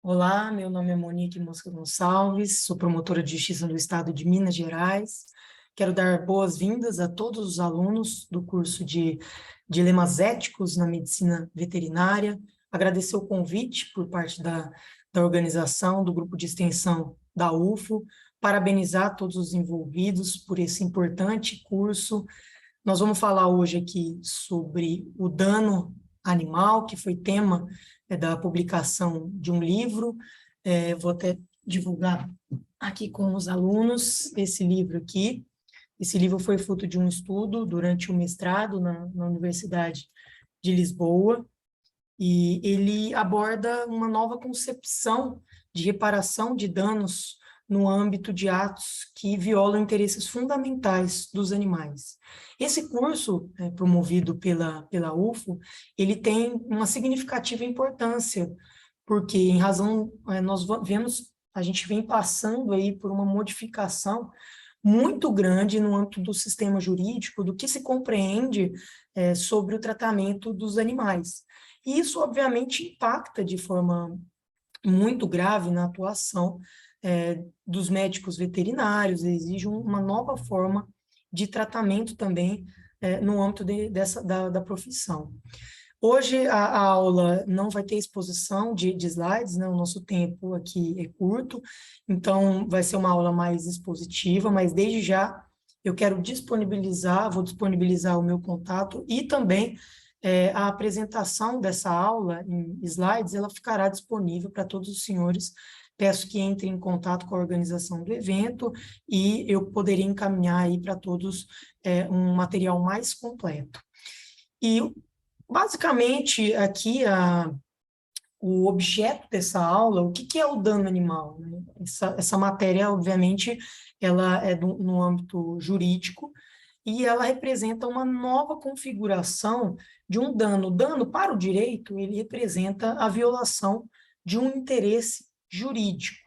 Olá, meu nome é Monique Mosca Gonçalves, sou promotora de justiça do Estado de Minas Gerais. Quero dar boas-vindas a todos os alunos do curso de Dilemas Éticos na Medicina Veterinária. Agradecer o convite por parte da organização, do grupo de extensão da UFO, parabenizar todos os envolvidos por esse importante curso. Nós vamos falar hoje aqui sobre o dano animal, que foi tema da publicação de um livro. Vou até divulgar aqui com os alunos esse livro aqui. Esse livro foi fruto de um estudo durante o mestrado na Universidade de Lisboa, e ele aborda uma nova concepção de reparação de danos no âmbito de atos que violam interesses fundamentais dos animais. Esse curso, promovido pela UFO, ele tem uma significativa importância, porque em razão, nós vemos, a gente vem passando aí por uma modificação muito grande no âmbito do sistema jurídico, do que se compreende sobre o tratamento dos animais. E isso, obviamente, impacta de forma muito grave na atuação dos médicos veterinários, exige uma nova forma de tratamento também no âmbito da profissão. Hoje a aula não vai ter exposição de slides, né? O nosso tempo aqui é curto, então vai ser uma aula mais expositiva, mas desde já eu quero vou disponibilizar o meu contato e também a apresentação dessa aula em slides, ela ficará disponível para todos os senhores. Peço que entrem em contato com a organização do evento e eu poderia encaminhar aí para todos um material mais completo. E, basicamente, aqui o objeto dessa aula, o que é o dano animal, né? Essa matéria, obviamente, ela é no âmbito jurídico, e ela representa uma nova configuração de um dano. O dano, para o direito, ele representa a violação de um interesse jurídico.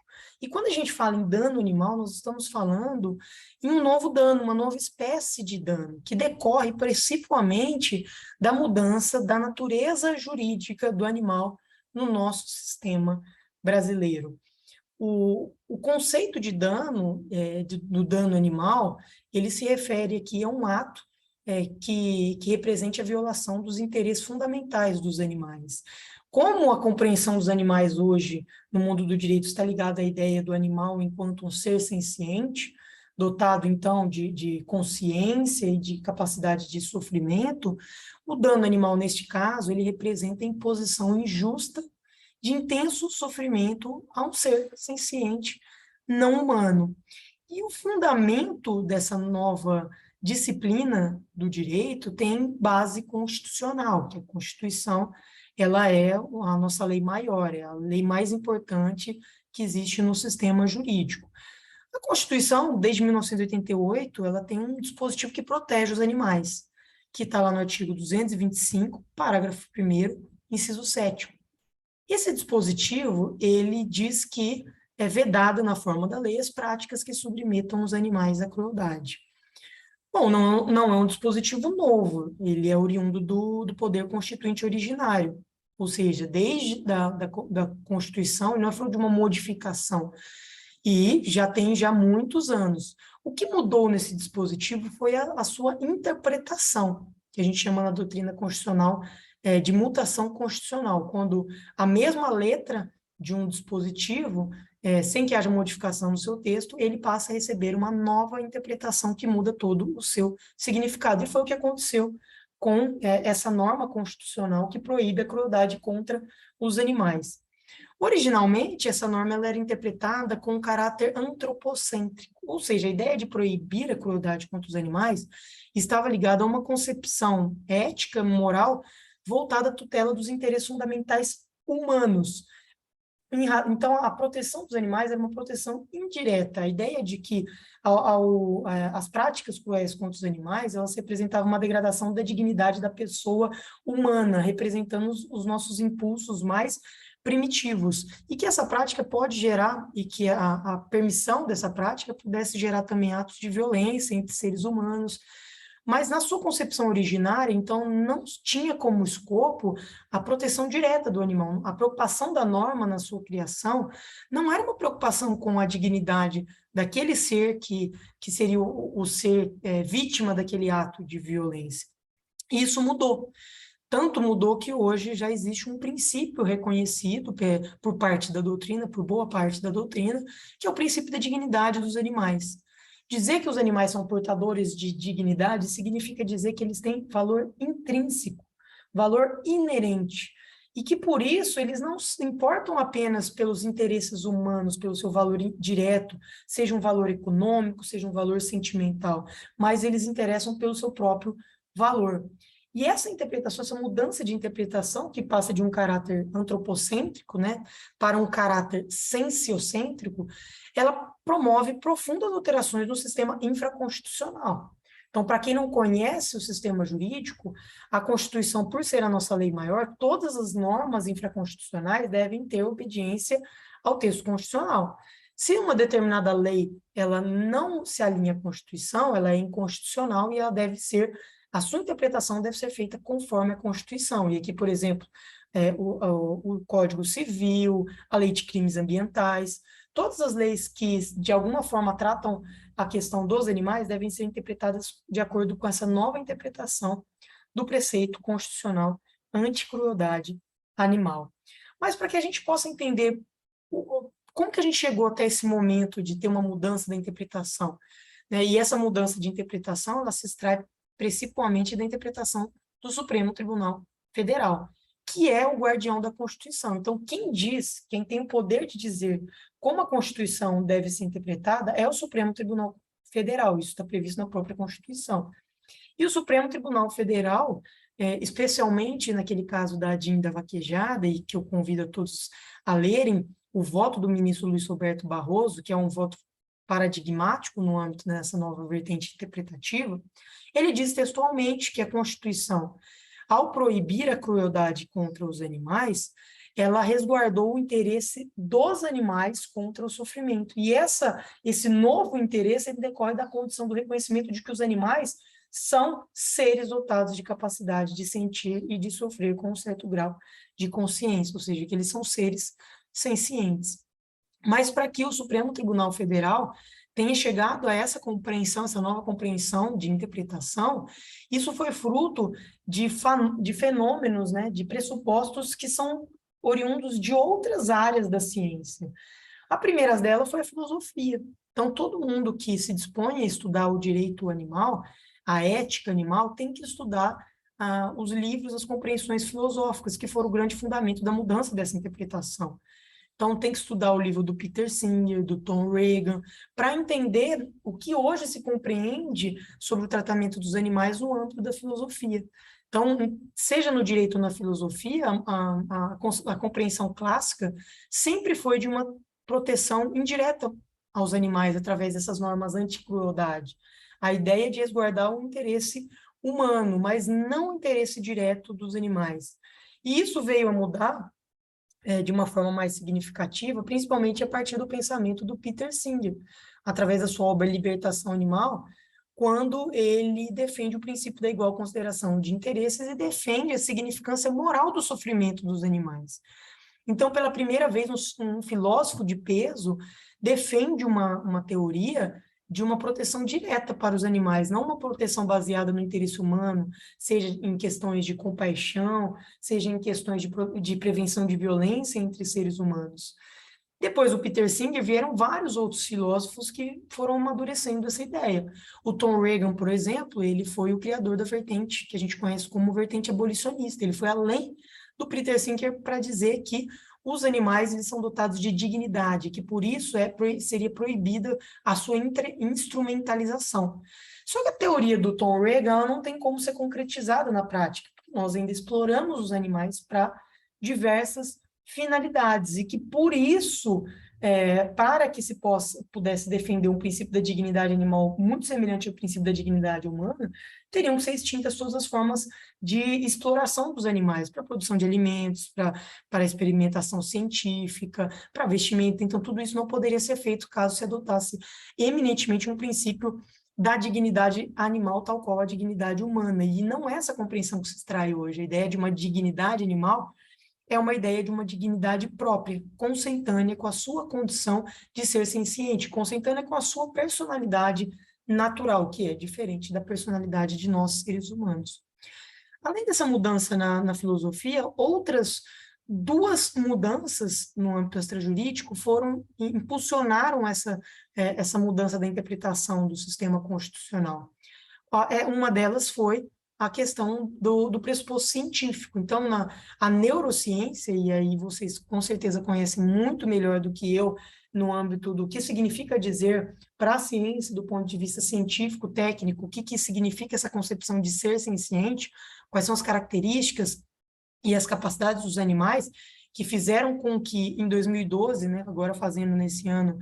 E quando a gente fala em dano animal, nós estamos falando em um novo dano, uma nova espécie de dano, que decorre principalmente da mudança da natureza jurídica do animal no nosso sistema brasileiro. O conceito de dano, do dano animal, ele se refere aqui a um ato que represente a violação dos interesses fundamentais dos animais. Como a compreensão dos animais hoje, no mundo do direito, está ligada à ideia do animal enquanto um ser senciente, dotado, então, de consciência e de capacidade de sofrimento, o dano animal, neste caso, ele representa a imposição injusta de intenso sofrimento a um ser senciente não humano. E o fundamento dessa nova disciplina do direito tem base constitucional, que a Constituição, ela é a nossa lei maior, é a lei mais importante que existe no sistema jurídico. A Constituição, desde 1988, ela tem um dispositivo que protege os animais, que está lá no artigo 225, parágrafo 1º, inciso 7º. Esse dispositivo, ele diz que é vedado na forma da lei as práticas que submetam os animais à crueldade. Bom, não é um dispositivo novo, ele é oriundo do poder constituinte originário, ou seja, desde da Constituição, ele não é fruto de uma modificação, e já tem muitos anos. O que mudou nesse dispositivo foi a sua interpretação, que a gente chama na doutrina constitucional de mutação constitucional, quando a mesma letra de um dispositivo, sem que haja modificação no seu texto, ele passa a receber uma nova interpretação que muda todo o seu significado. E foi o que aconteceu com essa norma constitucional que proíbe a crueldade contra os animais. Originalmente, essa norma ela era interpretada com um caráter antropocêntrico, ou seja, a ideia de proibir a crueldade contra os animais estava ligada a uma concepção ética, moral, voltada à tutela dos interesses fundamentais humanos. Então, a proteção dos animais era uma proteção indireta. A ideia de que as práticas cruéis contra os animais, elas representavam uma degradação da dignidade da pessoa humana, representando os nossos impulsos mais primitivos. E que essa prática pode gerar, e que a permissão dessa prática pudesse gerar também atos de violência entre seres humanos. Mas na sua concepção originária, então, não tinha como escopo a proteção direta do animal. A preocupação da norma na sua criação não era uma preocupação com a dignidade daquele ser que seria o ser vítima daquele ato de violência. E isso mudou. Tanto mudou que hoje já existe um princípio reconhecido por parte da doutrina, por boa parte da doutrina, que é o princípio da dignidade dos animais. Dizer que os animais são portadores de dignidade significa dizer que eles têm valor intrínseco, valor inerente, e que por isso eles não se importam apenas pelos interesses humanos, pelo seu valor direto, seja um valor econômico, seja um valor sentimental, mas eles interessam pelo seu próprio valor. E essa interpretação, essa mudança de interpretação, que passa de um caráter antropocêntrico, né, para um caráter sensiocêntrico, ela promove profundas alterações no sistema infraconstitucional. Então, para quem não conhece o sistema jurídico, a Constituição, por ser a nossa lei maior, todas as normas infraconstitucionais devem ter obediência ao texto constitucional. Se uma determinada lei ela não se alinha à Constituição, ela é inconstitucional e ela deve ser, a sua interpretação deve ser feita conforme a Constituição. E aqui, por exemplo, o Código Civil, a Lei de Crimes Ambientais, todas as leis que, de alguma forma, tratam a questão dos animais devem ser interpretadas de acordo com essa nova interpretação do preceito constitucional anti-crueldade animal. Mas para que a gente possa entender como que a gente chegou até esse momento de ter uma mudança da interpretação, né? E essa mudança de interpretação, ela se extrai principalmente da interpretação do Supremo Tribunal Federal, que é o guardião da Constituição. Então, quem tem o poder de dizer como a Constituição deve ser interpretada é o Supremo Tribunal Federal. Isso está previsto na própria Constituição. E o Supremo Tribunal Federal, especialmente naquele caso da ADIM da vaquejada, e que eu convido a todos a lerem o voto do ministro Luiz Roberto Barroso, que é um voto paradigmático no âmbito dessa nova vertente interpretativa, ele diz textualmente que a Constituição, ao proibir a crueldade contra os animais, ela resguardou o interesse dos animais contra o sofrimento. E esse novo interesse decorre da condição do reconhecimento de que os animais são seres dotados de capacidade de sentir e de sofrer com um certo grau de consciência, ou seja, que eles são seres sencientes. Mas para que o Supremo Tribunal Federal tenha chegado a essa compreensão, essa nova compreensão de interpretação, isso foi fruto de fenômenos, né, de pressupostos que são oriundos de outras áreas da ciência. A primeira delas foi a filosofia. Então, todo mundo que se dispõe a estudar o direito animal, a ética animal, tem que estudar os livros, as compreensões filosóficas, que foram o grande fundamento da mudança dessa interpretação. Então, tem que estudar o livro do Peter Singer, do Tom Regan, para entender o que hoje se compreende sobre o tratamento dos animais no âmbito da filosofia. Então, seja no direito ou na filosofia, a compreensão clássica sempre foi de uma proteção indireta aos animais, através dessas normas anti-crueldade. A ideia de resguardar o interesse humano, mas não o interesse direto dos animais. E isso veio a mudar de uma forma mais significativa, principalmente a partir do pensamento do Peter Singer, através da sua obra Libertação Animal, quando ele defende o princípio da igual consideração de interesses e defende a significância moral do sofrimento dos animais. Então, pela primeira vez, um filósofo de peso defende uma teoria de uma proteção direta para os animais, não uma proteção baseada no interesse humano, seja em questões de compaixão, seja em questões de prevenção de violência entre seres humanos. Depois do Peter Singer, vieram vários outros filósofos que foram amadurecendo essa ideia. O Tom Regan, por exemplo, ele foi o criador da vertente que a gente conhece como vertente abolicionista. Ele foi além do Peter Singer para dizer que os animais eles são dotados de dignidade, que por isso seria proibida a sua instrumentalização. Só que a teoria do Tom Regan não tem como ser concretizada na prática, porque nós ainda exploramos os animais para diversas finalidades, e que por isso, para que se pudesse defender um princípio da dignidade animal muito semelhante ao princípio da dignidade humana, teriam que ser extintas todas as formas de exploração dos animais, para a produção de alimentos, para a experimentação científica, para vestimenta. Então, tudo isso não poderia ser feito caso se adotasse eminentemente um princípio da dignidade animal tal qual a dignidade humana. E não é essa compreensão que se extrai hoje. A ideia de uma dignidade animal é uma ideia de uma dignidade própria, consentânea com a sua condição de ser senciente, consentânea com a sua personalidade natural, que é diferente da personalidade de nós, seres humanos. Além dessa mudança na filosofia, outras duas mudanças no âmbito extrajurídico impulsionaram essa mudança da interpretação do sistema constitucional. Uma delas foi a questão do pressuposto científico. Então, a neurociência, e aí vocês com certeza conhecem muito melhor do que eu no âmbito do que significa dizer para a ciência, do ponto de vista científico, técnico, o que significa essa concepção de ser senciente, quais são as características e as capacidades dos animais que fizeram com que, em 2012, né, agora fazendo nesse ano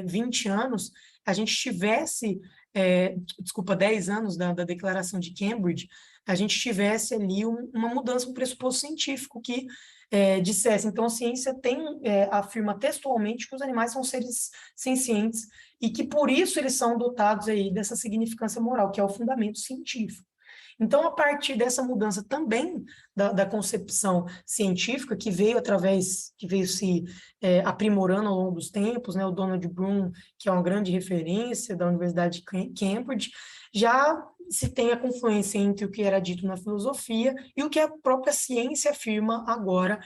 20 anos, a gente tivesse, 10 anos da Declaração de Cambridge, a gente tivesse ali uma mudança, um pressuposto científico que dissesse, então a ciência afirma textualmente que os animais são seres sencientes e que por isso eles são dotados aí dessa significância moral, que é o fundamento científico. Então, a partir dessa mudança também da concepção científica, que veio se aprimorando ao longo dos tempos, né? O Donald Bloom, que é uma grande referência da Universidade de Cambridge, já se tem a confluência entre o que era dito na filosofia e o que a própria ciência afirma agora,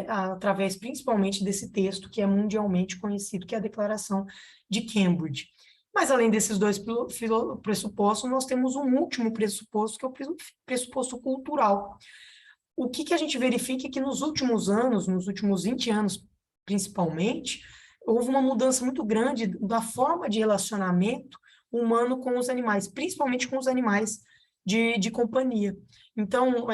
através principalmente desse texto que é mundialmente conhecido, que é a Declaração de Cambridge. Mas, além desses dois pressupostos, nós temos um último pressuposto, que é o pressuposto cultural. O que a gente verifica é que nos últimos anos, nos últimos 20 anos principalmente, houve uma mudança muito grande da forma de relacionamento humano com os animais, principalmente com os animais de companhia. Então,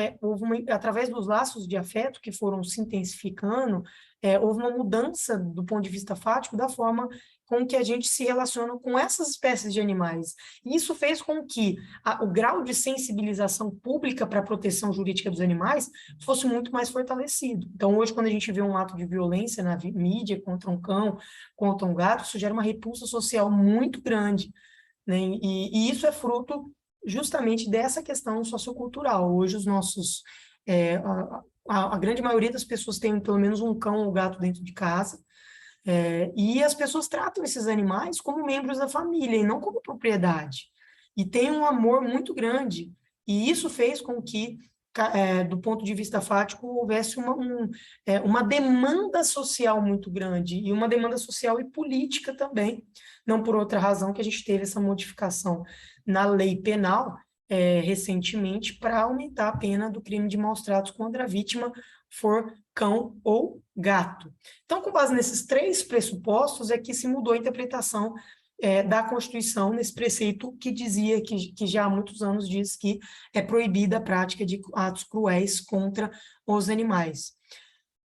através dos laços de afeto que foram se intensificando, houve uma mudança do ponto de vista fático da forma com que a gente se relaciona com essas espécies de animais. E isso fez com que o grau de sensibilização pública para a proteção jurídica dos animais fosse muito mais fortalecido. Então, hoje, quando a gente vê um ato de violência na mídia contra um cão, contra um gato, isso gera uma repulsa social muito grande, né? E isso é fruto justamente dessa questão sociocultural. Hoje, a grande maioria das pessoas tem pelo menos um cão ou gato dentro de casa, e as pessoas tratam esses animais como membros da família e não como propriedade. E tem um amor muito grande. E isso fez com que, do ponto de vista fático, houvesse uma demanda social muito grande, e uma demanda social e política também. Não por outra razão que a gente teve essa modificação na lei penal, recentemente, para aumentar a pena do crime de maus-tratos quando a vítima for cão ou gato. Então, com base nesses três pressupostos, é que se mudou a interpretação da Constituição nesse preceito que dizia, que já há muitos anos diz que é proibida a prática de atos cruéis contra os animais.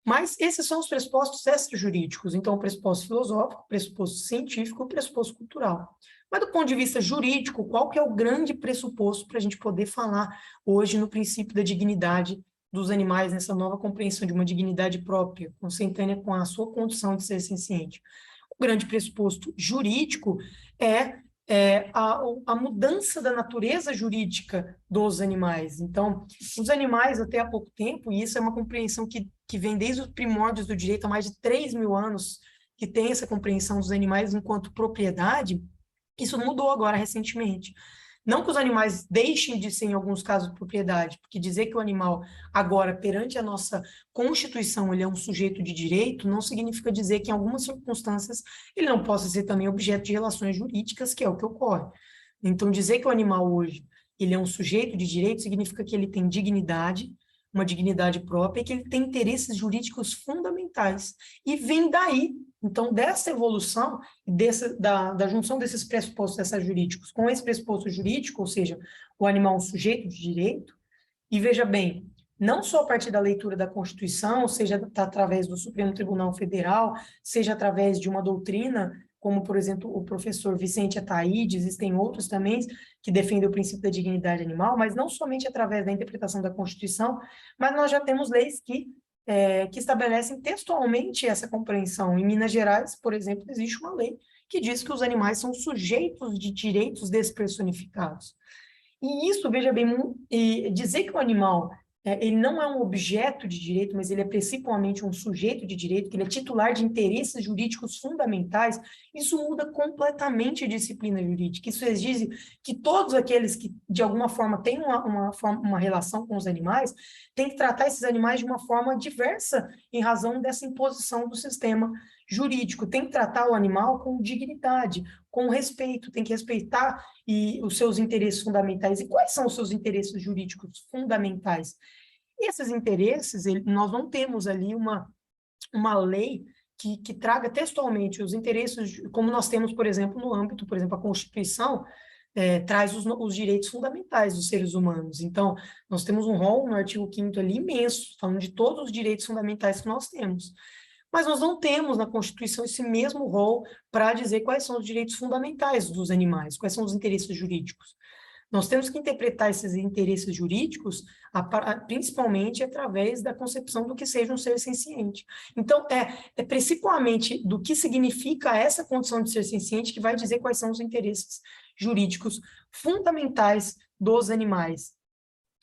Mas esses são os pressupostos extrajurídicos, então o pressuposto filosófico, o pressuposto científico e o pressuposto cultural. Mas do ponto de vista jurídico, qual que é o grande pressuposto para a gente poder falar hoje no princípio da dignidade dos animais, nessa nova compreensão de uma dignidade própria, consentânea com a sua condição de ser senciente? O grande pressuposto jurídico é a mudança da natureza jurídica dos animais. Então, os animais, até há pouco tempo, e isso é uma compreensão que vem desde os primórdios do direito, há mais de 3.000 anos, que tem essa compreensão dos animais enquanto propriedade, isso mudou agora recentemente. Não que os animais deixem de ser, em alguns casos, propriedade, porque dizer que o animal, agora, perante a nossa Constituição, ele é um sujeito de direito, não significa dizer que, em algumas circunstâncias, ele não possa ser também objeto de relações jurídicas, que é o que ocorre. Então, dizer que o animal hoje, ele é um sujeito de direito, significa que ele tem dignidade, uma dignidade própria, e que ele tem interesses jurídicos fundamentais. E vem daí, então, dessa evolução, da junção desses pressupostos jurídicos com esse pressuposto jurídico, ou seja, o animal é um sujeito de direito, e veja bem, não só a partir da leitura da Constituição, seja através do Supremo Tribunal Federal, seja através de uma doutrina, como, por exemplo, o professor Vicente Ataíde, existem outros também que defendem o princípio da dignidade animal, mas não somente através da interpretação da Constituição, mas nós já temos leis que estabelecem textualmente essa compreensão. Em Minas Gerais, por exemplo, existe uma lei que diz que os animais são sujeitos de direitos despersonificados. E isso, veja bem, e dizer que o animal ele não é um objeto de direito, mas ele é principalmente um sujeito de direito, que ele é titular de interesses jurídicos fundamentais, isso muda completamente a disciplina jurídica. Isso exige que todos aqueles que, de alguma forma, têm uma relação com os animais, têm que tratar esses animais de uma forma diversa, em razão dessa imposição do sistema jurídico. Tem que tratar o animal com dignidade, com respeito, tem que respeitar os seus interesses fundamentais. E quais são os seus interesses jurídicos fundamentais? E esses interesses, nós não temos ali uma lei que traga textualmente os interesses, como nós temos, por exemplo, no âmbito, por exemplo, a Constituição traz os direitos fundamentais dos seres humanos. Então, nós temos um rol no artigo 5º ali imenso, falando de todos os direitos fundamentais que nós temos. Mas nós não temos na Constituição esse mesmo rol para dizer quais são os direitos fundamentais dos animais, quais são os interesses jurídicos. Nós temos que interpretar esses interesses jurídicos principalmente através da concepção do que seja um ser senciente. Então, é principalmente do que significa essa condição de ser senciente que vai dizer quais são os interesses jurídicos fundamentais dos animais.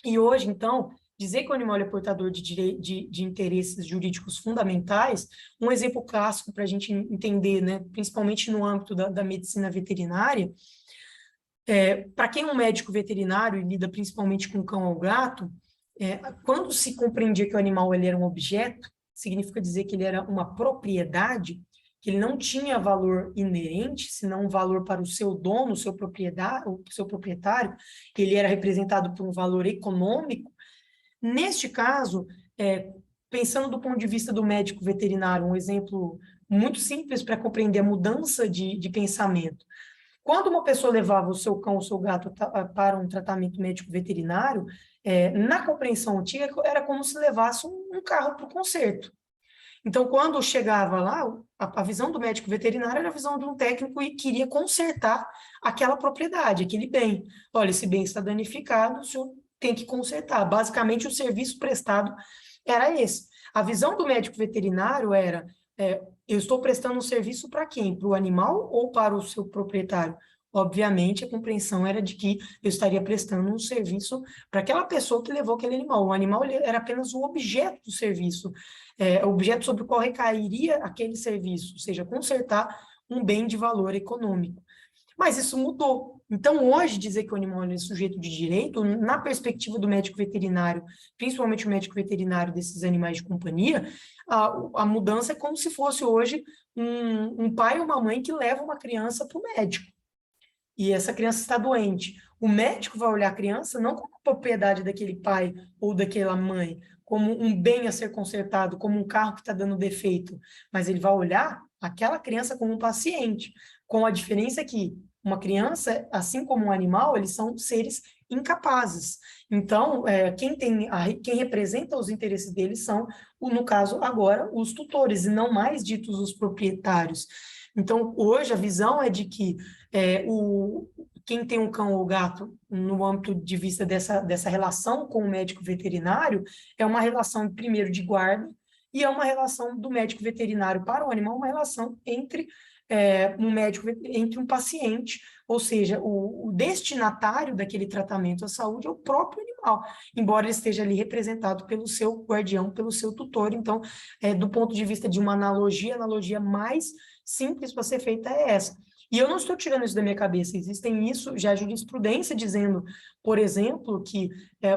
E hoje, então, dizer que o animal é portador de interesses jurídicos fundamentais, um exemplo clássico para a gente entender, né, principalmente no âmbito da medicina veterinária, para quem é um médico veterinário e lida principalmente com cão ou gato, quando se compreendia que o animal ele era um objeto, significa dizer que ele era uma propriedade, que ele não tinha valor inerente, senão um valor para o seu dono, o seu proprietário, que ele era representado por um valor econômico. Neste caso, pensando do ponto de vista do médico veterinário, um exemplo muito simples para compreender a mudança de pensamento. Quando uma pessoa levava o seu cão ou o seu gato para um tratamento médico veterinário, na compreensão antiga, era como se levasse um carro para o conserto. Então, quando chegava lá, a visão do médico veterinário era a visão de um técnico e queria consertar aquela propriedade, aquele bem. Olha, esse bem está danificado, o senhor tem que consertar. Basicamente, o serviço prestado era esse. A visão do médico veterinário era, eu estou prestando um serviço para quem? Para o animal ou para o seu proprietário? Obviamente, a compreensão era de que eu estaria prestando um serviço para aquela pessoa que levou aquele animal. O animal era apenas o objeto do serviço, o objeto sobre o qual recairia aquele serviço, ou seja, consertar um bem de valor econômico. Mas isso mudou. Então, hoje, dizer que o animal é sujeito de direito, na perspectiva do médico veterinário, principalmente o médico veterinário desses animais de companhia, a mudança é como se fosse hoje um pai ou uma mãe que leva uma criança para o médico. E essa criança está doente. O médico vai olhar a criança não como propriedade daquele pai ou daquela mãe, como um bem a ser consertado, como um carro que está dando defeito, mas ele vai olhar aquela criança como um paciente, com a diferença que uma criança, assim como um animal, eles são seres incapazes. Então, quem representa os interesses deles são, no caso agora, os tutores, e não mais ditos os proprietários. Então, hoje a visão é de que quem tem um cão ou gato, no âmbito de vista dessa relação com o médico veterinário, é uma relação, primeiro, de guarda, e é uma relação do médico veterinário para o animal, uma relação entre entre um paciente, ou seja, o destinatário daquele tratamento à saúde é o próprio animal, embora ele esteja ali representado pelo seu guardião, pelo seu tutor. Então, do ponto de vista de uma analogia, a analogia mais simples para ser feita é essa. E eu não estou tirando isso da minha cabeça, existem isso, já jurisprudência dizendo, por exemplo, que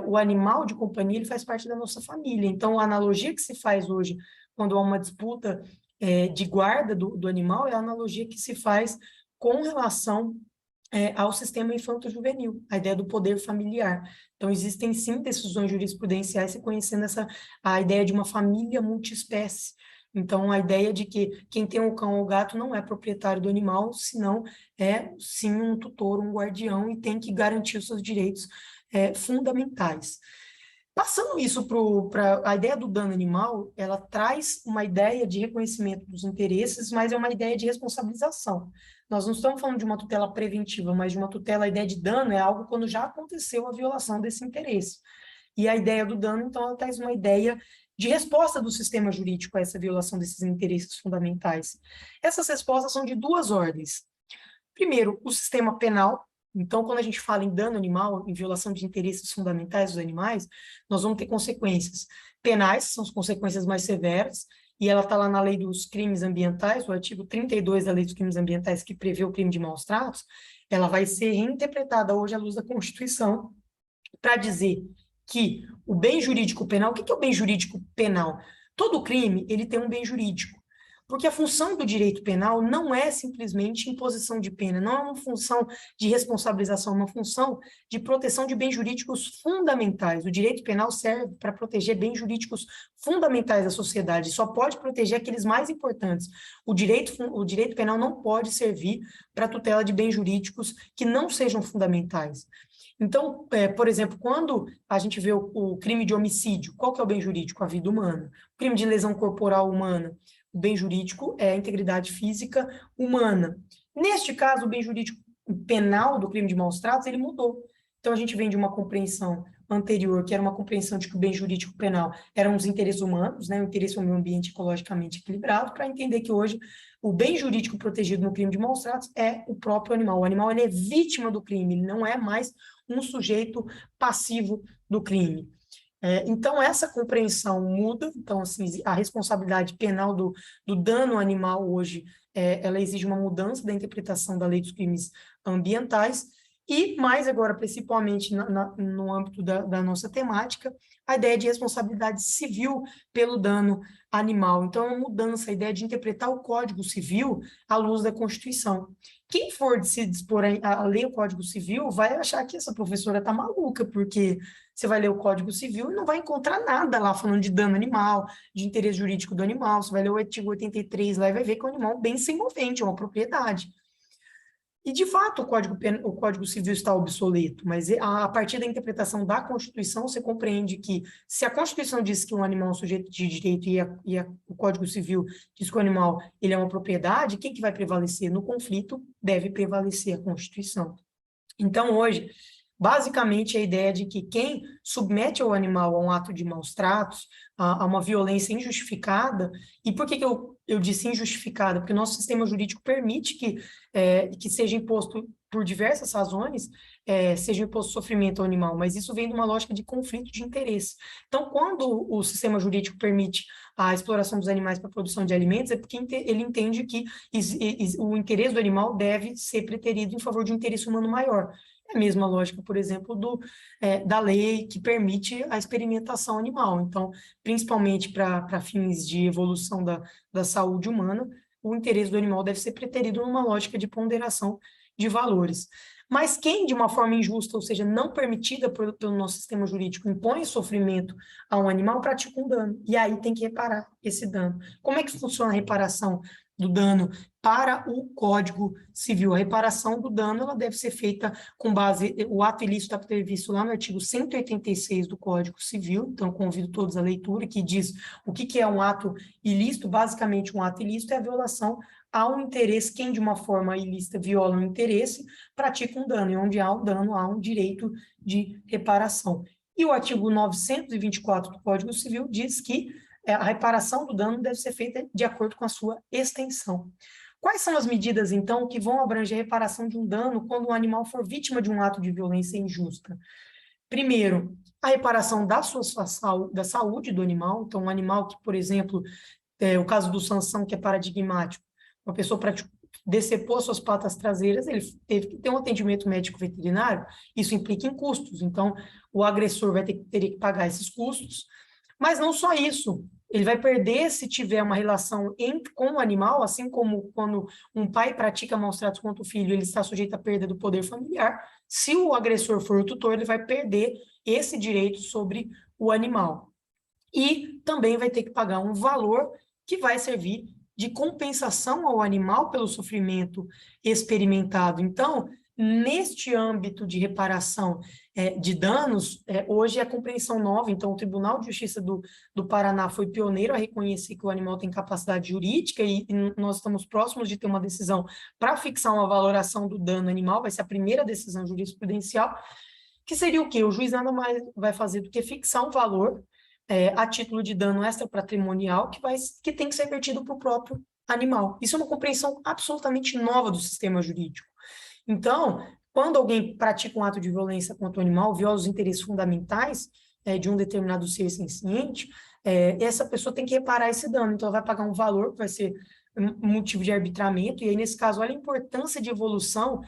o animal de companhia ele faz parte da nossa família. Então, a analogia que se faz hoje, quando há uma disputa de guarda do animal, é a analogia que se faz com relação ao sistema infanto-juvenil, a ideia do poder familiar. Então, existem sim decisões jurisprudenciais reconhecendo a ideia de uma família multiespécie. Então, a ideia de que quem tem um cão ou gato não é proprietário do animal, senão é sim um tutor, um guardião, e tem que garantir os seus direitos fundamentais. Passando isso para a ideia do dano animal, ela traz uma ideia de reconhecimento dos interesses, mas é uma ideia de responsabilização. Nós não estamos falando de uma tutela preventiva, mas de uma tutela, a ideia de dano é algo quando já aconteceu a violação desse interesse. E a ideia do dano, então, ela traz uma ideia de resposta do sistema jurídico a essa violação desses interesses fundamentais. Essas respostas são de duas ordens. Primeiro, o sistema penal. Então, quando a gente fala em dano animal, em violação de interesses fundamentais dos animais, nós vamos ter consequências penais, são as consequências mais severas, e ela está lá na Lei dos Crimes Ambientais, o artigo 32 da Lei dos Crimes Ambientais, que prevê o crime de maus-tratos, ela vai ser reinterpretada hoje à luz da Constituição, para dizer que o bem jurídico penal, o que é o bem jurídico penal? Todo crime, ele tem um bem jurídico. Porque a função do direito penal não é simplesmente imposição de pena, não é uma função de responsabilização, é uma função de proteção de bens jurídicos fundamentais. O direito penal serve para proteger bens jurídicos fundamentais da sociedade, só pode proteger aqueles mais importantes. O direito penal não pode servir para tutela de bens jurídicos que não sejam fundamentais. Então, por exemplo, quando a gente vê o crime de homicídio, qual que é o bem jurídico? A vida humana. O crime de lesão corporal humana, o bem jurídico é a integridade física humana. Neste caso, o bem jurídico penal do crime de maus-tratos, ele mudou. Então, a gente vem de uma compreensão anterior, que era uma compreensão de que o bem jurídico penal eram os interesses humanos, né, o interesse ao meio ambiente ecologicamente equilibrado, para entender que hoje o bem jurídico protegido no crime de maus-tratos é o próprio animal. O animal, ele é vítima do crime, ele não é mais um sujeito passivo do crime. Então, essa compreensão muda. Então, assim, a responsabilidade penal do dano animal hoje, ela exige uma mudança da interpretação da lei dos crimes ambientais, e mais agora, principalmente no âmbito da nossa temática, a ideia de responsabilidade civil pelo dano animal. Então, é uma mudança, a ideia de interpretar o Código Civil à luz da Constituição. Quem for se dispor a ler o Código Civil vai achar que essa professora está maluca, porque você vai ler o Código Civil e não vai encontrar nada lá falando de dano animal, de interesse jurídico do animal. Você vai ler o artigo 83 lá e vai ver que o animal é um bem sem movente, é uma propriedade. E, de fato, o Código Civil está obsoleto, mas a partir da interpretação da Constituição, você compreende que, se a Constituição diz que um animal é um sujeito de direito e o Código Civil diz que o animal ele é uma propriedade, quem que vai prevalecer? No conflito, deve prevalecer a Constituição. Então, hoje, basicamente, a ideia de que quem submete o animal a um ato de maus-tratos, a uma violência injustificada, e por que eu disse injustificada? Porque o nosso sistema jurídico permite que seja imposto, por diversas razões, seja imposto sofrimento ao animal, mas isso vem de uma lógica de conflito de interesse. Então, quando o sistema jurídico permite a exploração dos animais para a produção de alimentos, é porque ele entende que o interesse do animal deve ser preterido em favor de um interesse humano maior. É a mesma lógica, por exemplo, da lei que permite a experimentação animal. Então, principalmente para fins de evolução da saúde humana, o interesse do animal deve ser preterido numa lógica de ponderação de valores. Mas quem, de uma forma injusta, ou seja, não permitida pelo nosso sistema jurídico, impõe sofrimento a um animal, pratica um dano. E aí tem que reparar esse dano. Como é que funciona a reparação do dano para o Código Civil? A reparação do dano, ela deve ser feita com base, o ato ilícito está previsto lá no artigo 186 do Código Civil, então convido todos à leitura, que diz o que é um ato ilícito. Basicamente, um ato ilícito é a violação a um interesse. Quem de uma forma ilícita viola um interesse, pratica um dano, e onde há um dano, há um direito de reparação. E o artigo 924 do Código Civil diz que a reparação do dano deve ser feita de acordo com a sua extensão. Quais são as medidas, então, que vão abranger a reparação de um dano quando o animal for vítima de um ato de violência injusta? Primeiro, a reparação da saúde do animal. Então, um animal que, por exemplo, o caso do Sansão, que é paradigmático, uma pessoa decepou suas patas traseiras, ele teve que ter um atendimento médico veterinário, isso implica em custos. Então, o agressor teria que pagar esses custos. Mas não só isso, ele vai perder se tiver uma relação com o animal, assim como quando um pai pratica maus-tratos contra o filho, ele está sujeito à perda do poder familiar. Se o agressor for o tutor, ele vai perder esse direito sobre o animal. E também vai ter que pagar um valor que vai servir de compensação ao animal pelo sofrimento experimentado. Então, neste âmbito de reparação de danos, hoje é a compreensão nova. Então, o Tribunal de Justiça do Paraná foi pioneiro a reconhecer que o animal tem capacidade jurídica, e nós estamos próximos de ter uma decisão para fixar uma valoração do dano animal. Vai ser a primeira decisão jurisprudencial, que seria o quê? O juiz nada mais vai fazer do que fixar um valor a título de dano extrapatrimonial que tem que ser vertido para o próprio animal. Isso é uma compreensão absolutamente nova do sistema jurídico. Então, quando alguém pratica um ato de violência contra o animal, viola os interesses fundamentais de um determinado ser senciente, essa pessoa tem que reparar esse dano. Então, ela vai pagar um valor que vai ser um motivo de arbitramento, e aí, nesse caso, olha a importância de evolução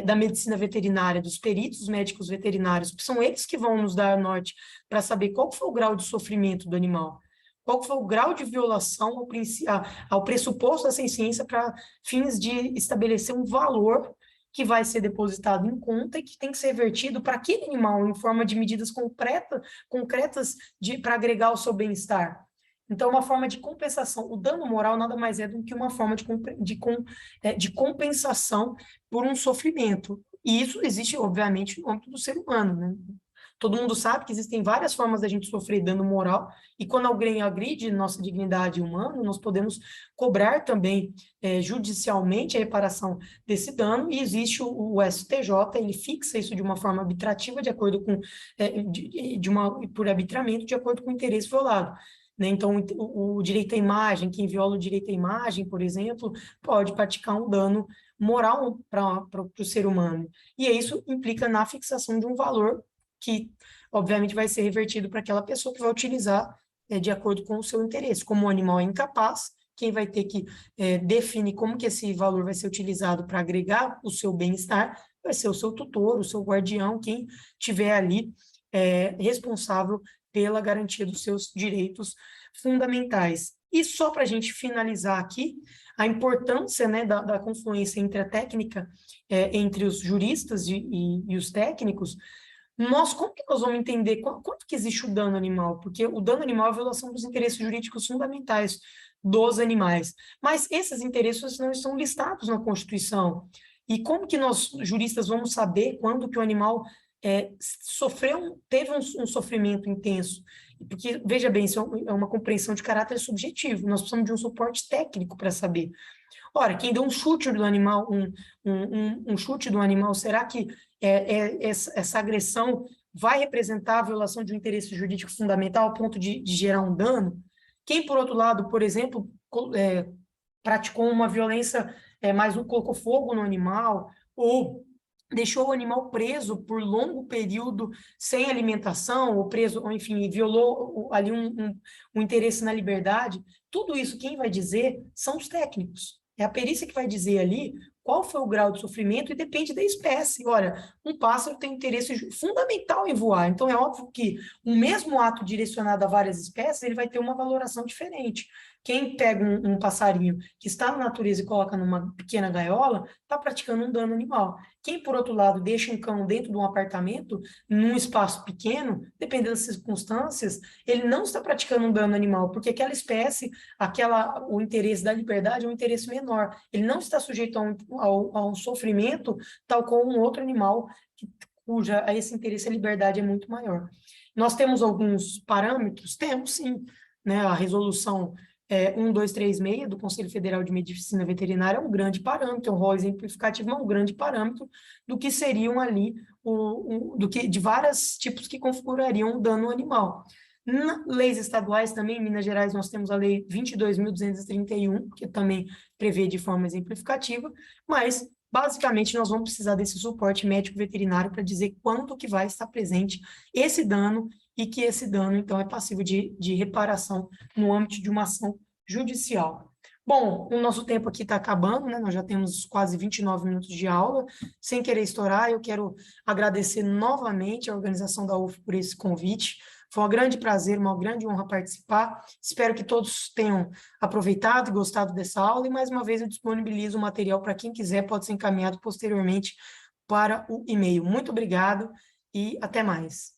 da medicina veterinária, dos peritos médicos veterinários, que são eles que vão nos dar norte para saber qual foi o grau de sofrimento do animal, qual foi o grau de violação ao pressuposto da ciência para fins de estabelecer um valor que vai ser depositado em conta e que tem que ser vertido para aquele animal em forma de medidas concretas para agregar o seu bem-estar. Então, uma forma de compensação. O dano moral nada mais é do que uma forma de compensação por um sofrimento. E isso existe, obviamente, no âmbito do ser humano, né? Todo mundo sabe que existem várias formas da gente sofrer dano moral, e quando alguém agride nossa dignidade humana, nós podemos cobrar também judicialmente a reparação desse dano, e existe o STJ, ele fixa isso de uma forma arbitrativa, de acordo com, por arbitramento, de acordo com o interesse violado. Né? Então, o direito à imagem, quem viola o direito à imagem, por exemplo, pode praticar um dano moral para o ser humano. E isso implica na fixação de um valor que, obviamente, vai ser revertido para aquela pessoa que vai utilizar de acordo com o seu interesse. Como o animal é incapaz, quem vai ter que definir como que esse valor vai ser utilizado para agregar o seu bem-estar vai ser o seu tutor, o seu guardião, quem tiver ali responsável pela garantia dos seus direitos fundamentais. E só para a gente finalizar aqui, a importância, né, da confluência entre a técnica, entre os juristas e os técnicos. Como que nós vamos entender quanto que existe o dano animal? Porque o dano animal é a violação dos interesses jurídicos fundamentais dos animais. Mas esses interesses não estão listados na Constituição. E como que nós, juristas, vamos saber quando que o animal teve um sofrimento intenso? Porque, veja bem, isso é uma compreensão de caráter subjetivo. Nós precisamos de um suporte técnico para saber. Ora, quem deu um chute do animal, um chute do animal, será que essa agressão vai representar a violação de um interesse jurídico fundamental ao ponto de gerar um dano? Quem, por outro lado, por exemplo, praticou uma violência, colocou fogo no animal, ou deixou o animal preso por longo período sem alimentação, ou preso, ou enfim, violou ali um interesse na liberdade, tudo isso quem vai dizer são os técnicos. É a perícia que vai dizer ali qual foi o grau de sofrimento e depende da espécie. Olha, um pássaro tem interesse fundamental em voar, então é óbvio que o mesmo ato direcionado a várias espécies, ele vai ter uma valoração diferente. Quem pega um passarinho que está na natureza e coloca numa pequena gaiola, está praticando um dano animal. Quem, por outro lado, deixa um cão dentro de um apartamento, num espaço pequeno, dependendo das circunstâncias, ele não está praticando um dano animal, porque aquela espécie, o interesse da liberdade é um interesse menor. Ele não está sujeito ao sofrimento, tal como um outro animal, cuja esse interesse à liberdade é muito maior. Nós temos alguns parâmetros? Temos, sim. Né? A resolução 1236 do Conselho Federal de Medicina Veterinária é um grande parâmetro, um rol exemplificativo, mas um grande parâmetro do que seriam ali, de vários tipos que configurariam o dano animal. Leis estaduais também, em Minas Gerais nós temos a Lei 22.231, que também prevê de forma exemplificativa, mas basicamente nós vamos precisar desse suporte médico veterinário para dizer quando que vai estar presente esse dano e que esse dano, então, é passível de reparação no âmbito de uma ação judicial. Bom, o nosso tempo aqui está acabando, né? Nós já temos quase 29 minutos de aula. Sem querer estourar, eu quero agradecer novamente a organização da UF por esse convite. Foi um grande prazer, uma grande honra participar. Espero que todos tenham aproveitado e gostado dessa aula. E, mais uma vez, eu disponibilizo o material para quem quiser, pode ser encaminhado posteriormente para o e-mail. Muito obrigado e até mais.